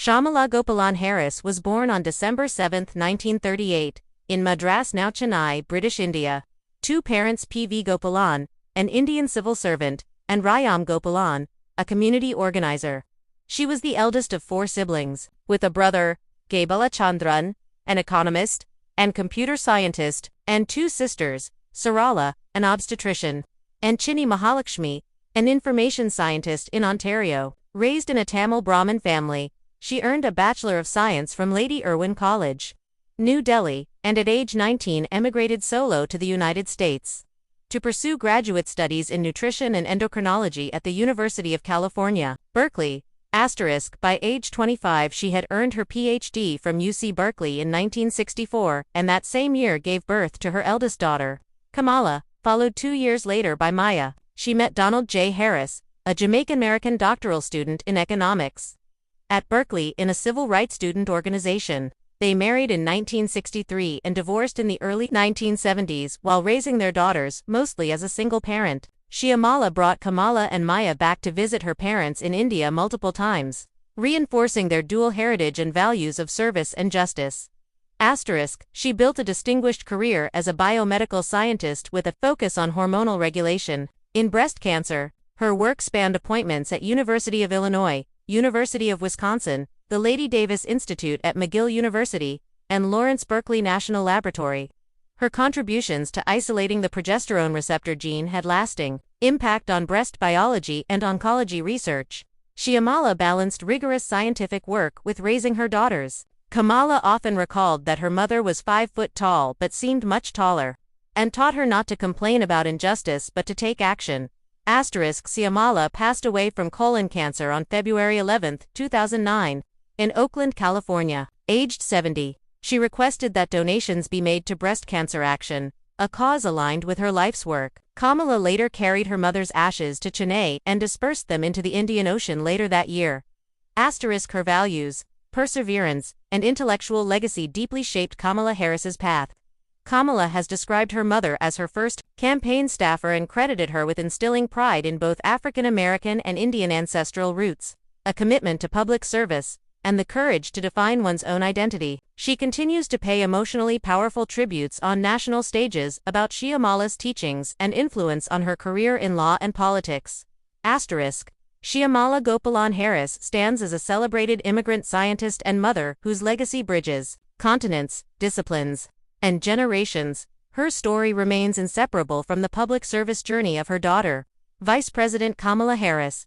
Shyamala Gopalan Harris was born on December 7, 1938, in Madras, now Chennai, British India. Two parents, P.V. Gopalan, an Indian civil servant, and Rayam Gopalan, a community organizer. She was the eldest of four siblings, with a brother, Gabala Chandran, an economist and computer scientist, and two sisters, Sarala, an obstetrician, and Chinni Mahalakshmi, an information scientist in Ontario. Raised in a Tamil Brahmin family, she earned a Bachelor of Science from Lady Irwin College, New Delhi, and at age 19 emigrated solo to the United States to pursue graduate studies in nutrition and endocrinology at the University of California, Berkeley. By age 25 she had earned her Ph.D. from UC Berkeley in 1964, and that same year gave birth to her eldest daughter, Kamala, followed 2 years later by Maya. She met Donald J. Harris, a Jamaican-American doctoral student in economics at Berkeley in a civil rights student organization. They married in 1963 and divorced in the early 1970s while raising their daughters, mostly as a single parent. Shyamala brought Kamala and Maya back to visit her parents in India multiple times, reinforcing their dual heritage and values of service and justice. She built a distinguished career as a biomedical scientist with a focus on hormonal regulation. In breast cancer, her work spanned appointments at University of Illinois, University of Wisconsin, the Lady Davis Institute at McGill University, and Lawrence Berkeley National Laboratory. Her contributions to isolating the progesterone receptor gene had lasting impact on breast biology and oncology research. Shyamala balanced rigorous scientific work with raising her daughters. Kamala often recalled that her mother was 5 foot tall but seemed much taller, and taught her not to complain about injustice but to take action. Shyamala passed away from colon cancer on February 11, 2009, in Oakland, California, aged 70. She requested that donations be made to Breast Cancer Action, a cause aligned with her life's work. Kamala later carried her mother's ashes to Chennai and dispersed them into the Indian Ocean later that year. Her values, perseverance, and intellectual legacy deeply shaped Kamala Harris's path. Kamala has described her mother as her first campaign staffer and credited her with instilling pride in both African American and Indian ancestral roots, a commitment to public service, and the courage to define one's own identity. She continues to pay emotionally powerful tributes on national stages about Shyamala's teachings and influence on her career in law and politics. Shyamala Gopalan Harris stands as a celebrated immigrant scientist and mother whose legacy bridges continents, disciplines, and generations. Her story remains inseparable from the public service journey of her daughter, Vice President Kamala Harris.